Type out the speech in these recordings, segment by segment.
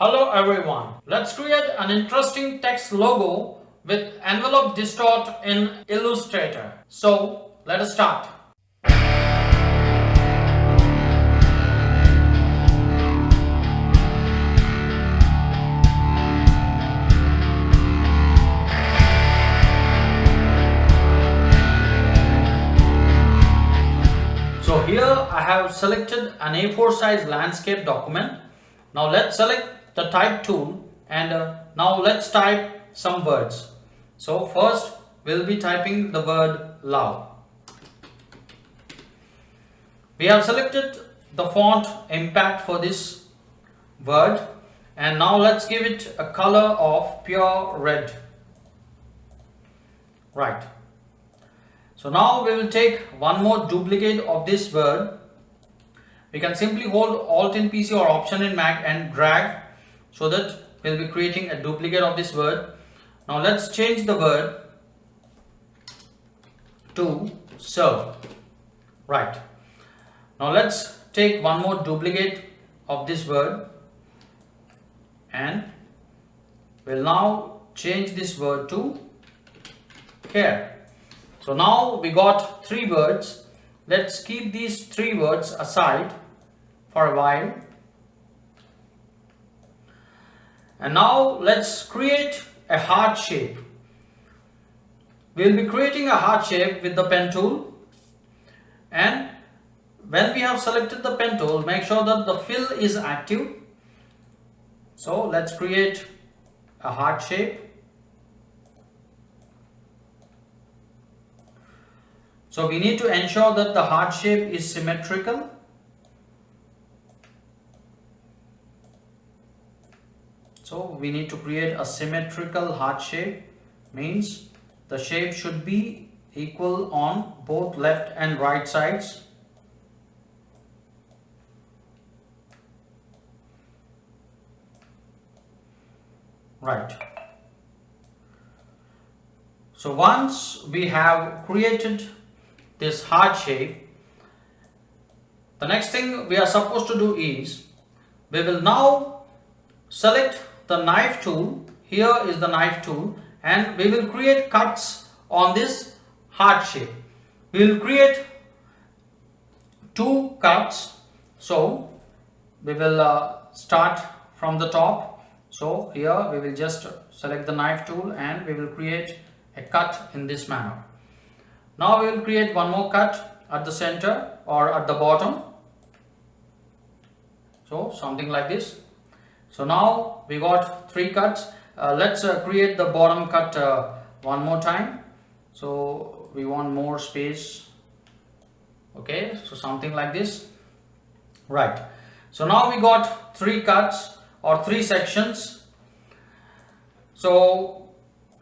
Hello everyone. Let's create an interesting text logo with envelope distort in Illustrator. So let us start. So here I have selected an A4 size landscape document. Now let's select the type tool and now let's type some words. So first we'll be typing the word love. We have selected the font impact for this word and now let's give it a color of pure red. Right. So now we will take one more duplicate of this word. We can simply hold Alt in PC or Option in Mac and drag so that we'll be creating a duplicate of this word. Now let's change the word to serve. Right. Now let's take one more duplicate of this word and we'll now change this word to care. So now we got three words. Let's keep these three words aside for a while. And now let's create a heart shape. We'll be creating a heart shape with the pen tool. And when we have selected the pen tool, make sure that the fill is active. So let's create a heart shape. So we need to ensure that the heart shape is symmetrical. So we need to create a symmetrical heart shape, means the shape should be equal on both left and right sides. Right. So once we have created this heart shape, the next thing we are supposed to do is we will now select the knife tool. Here is the knife tool and we will create cuts on this heart shape. We will create two cuts. So we will start from the top. So here we will just select the knife tool and we will create a cut in this manner. Now we will create one more cut at the center or at the bottom. So something like this. So now we got three cuts. Let's create the bottom cut one more time. So we want more space. Okay, so something like this. Right. So now we got three cuts or three sections. So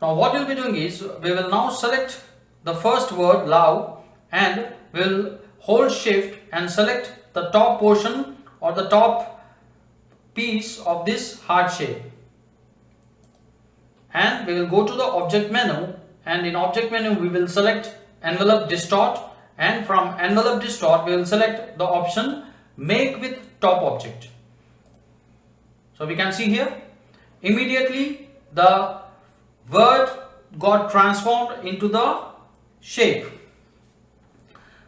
now what we'll be doing is we will now select the first word love and we'll hold shift and select the top portion or the top piece of this heart shape. And we will go to the object menu and in object menu we will select envelope distort and from envelope distort we will select the option make with top object. So we can see here immediately the word got transformed into the shape.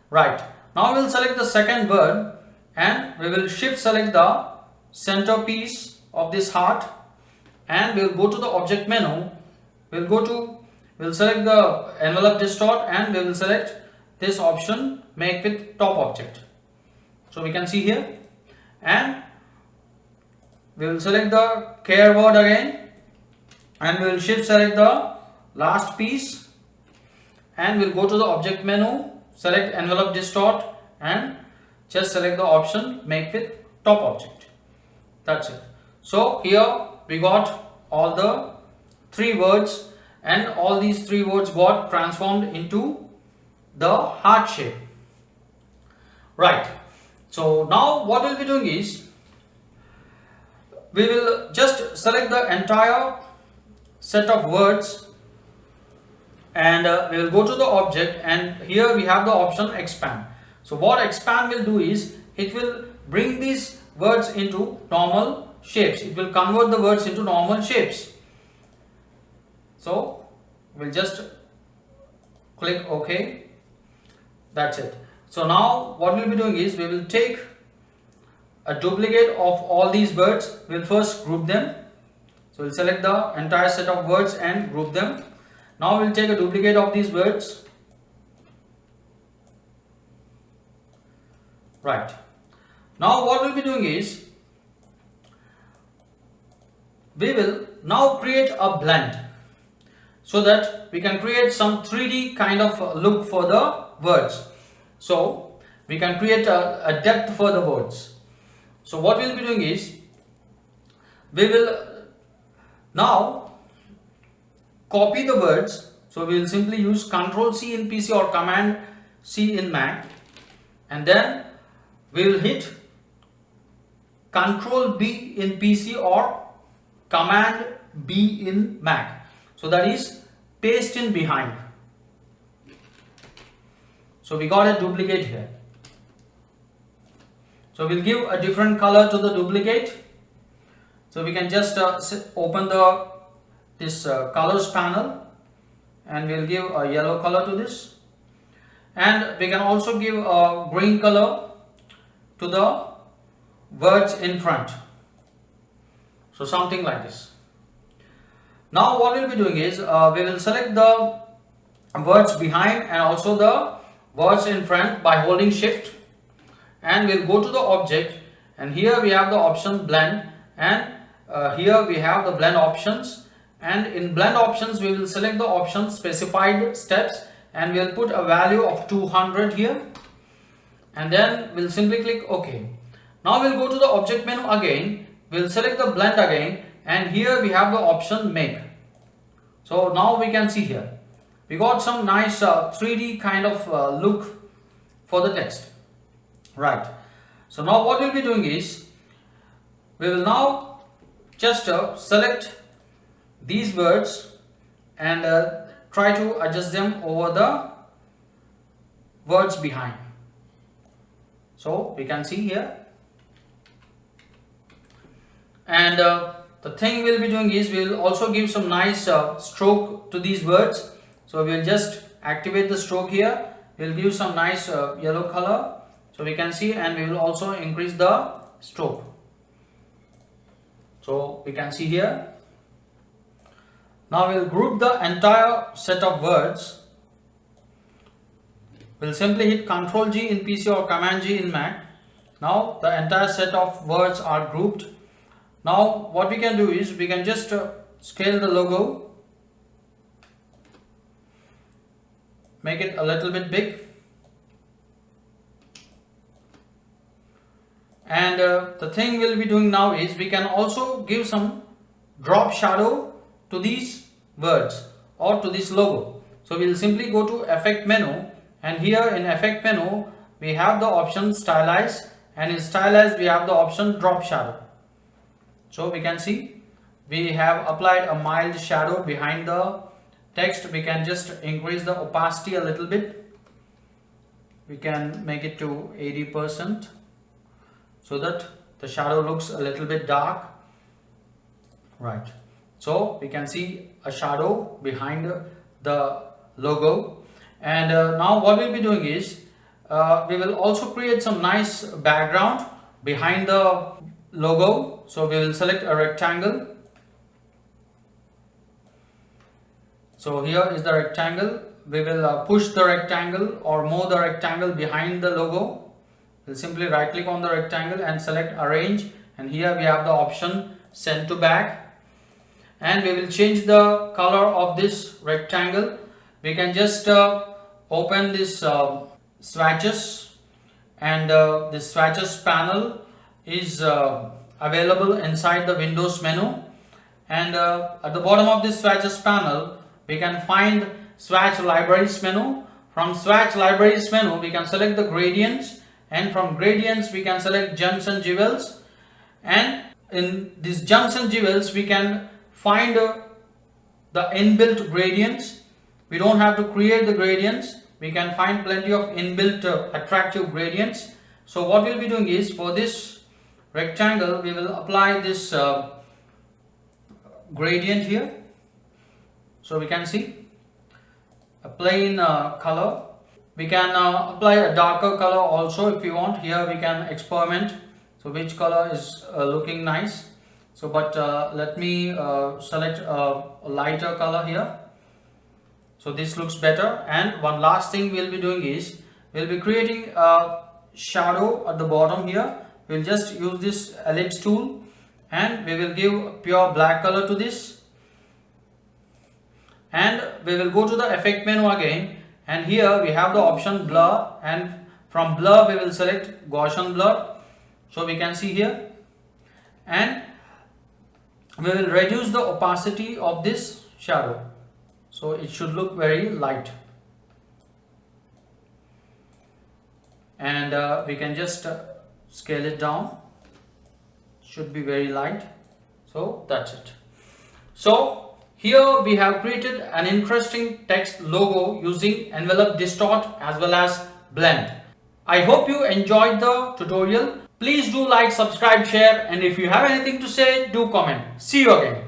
Right. Now we will select the second word and we will shift select the center piece of this heart and we will go to the object menu. We'll select the envelope distort and we will select this option make with top object. So we can see here and we will select the care word again and we will shift select the last piece and we'll go to the object menu, select envelope distort and just select the option make with top object. That's it. So here we got all the three words and all these three words got transformed into the heart shape. Right. So now what we'll be doing is we will just select the entire set of words and we will go to the object and here we have the option expand. So what expand will do is it will bring these words into normal shapes. It will convert the words into normal shapes. So we'll just click OK. That's it. So now what we'll be doing is we will take a duplicate of all these words. We'll first group them. So we'll select the entire set of words and group them. Now we'll take a duplicate of these words. Right. Now what we'll be doing is we will now create a blend so that we can create some 3D kind of look for the words. So we can create a depth for the words. So what we'll be doing is we will now copy the words. So we will simply use Ctrl C in PC or Command C in Mac, and then we will hit Ctrl B in PC or Command B in Mac. So that is paste in behind. So we got a duplicate here. So we'll give a different color to the duplicate. So we can just open this colors panel, and we'll give a yellow color to this, and we can also give a green color to the words in front. So something like this. Now what we'll be doing is we will select the words behind and also the words in front by holding shift, and we'll go to the object, and here we have the option blend, and here we have the blend options, and in blend options we will select the option specified steps, and we'll put a value of 200 here, and then we'll simply click OK. Now we'll go to the object menu again, we'll select the blend again, and here we have the option make. So now we can see here we got some nice 3D kind of look for the text. Right. So now what we'll be doing is we will now just select these words and try to adjust them over the words behind. So we can see here, and the thing we'll be doing is we'll also give some nice stroke to these words. So we'll just activate the stroke here, we'll give some nice yellow color, so we can see, and we will also increase the stroke. So we can see here. Now we'll group the entire set of words. We'll simply hit Ctrl G in PC or Command G in Mac. Now the entire set of words are grouped. Now what we can do is we can just scale the logo, make it a little bit big, and the thing we'll be doing now is we can also give some drop shadow to these words or to this logo. So we'll simply go to Effect menu, and here in Effect menu we have the option Stylize, and in Stylize we have the option Drop Shadow. So we can see we have applied a mild shadow behind the text. We can just increase the opacity a little bit. We can make it to 80% so that the shadow looks a little bit dark. Right. So we can see a shadow behind the logo, and now what we'll be doing is we will also create some nice background behind the logo. So we will select a rectangle. So here is the rectangle. We will push the rectangle or move the rectangle behind the logo. We'll simply right click on the rectangle and select arrange, and here we have the option send to back, and we will change the color of this rectangle. We can just open this swatches, and this swatches panel is available inside the Windows menu, and at the bottom of this swatches panel we can find swatch libraries menu. From swatch libraries menu we can select the gradients, and from gradients we can select gems and jewels, and in these gems and jewels we can find the inbuilt gradients. We don't have to create the gradients, we can find plenty of inbuilt attractive gradients. So what we'll be doing is for this rectangle, we will apply this gradient here. So we can see a plain color. We can apply a darker color also if you want. Here we can experiment. So which color is looking nice. So but let me select a lighter color here. So this looks better. And one last thing we'll be doing is we'll be creating a shadow at the bottom here. We'll just use this ellipse tool and we will give pure black color to this. And we will go to the effect menu again, and here we have the option blur, and from blur we will select Gaussian blur. So we can see here, and we will reduce the opacity of this shadow, so it should look very light. And we can just scale it down. Should be very light. So that's it. So here we have created an interesting text logo using envelope distort as well as blend. I hope you enjoyed the tutorial. Please do like, subscribe, share, and if you have anything to say, do comment. See you again.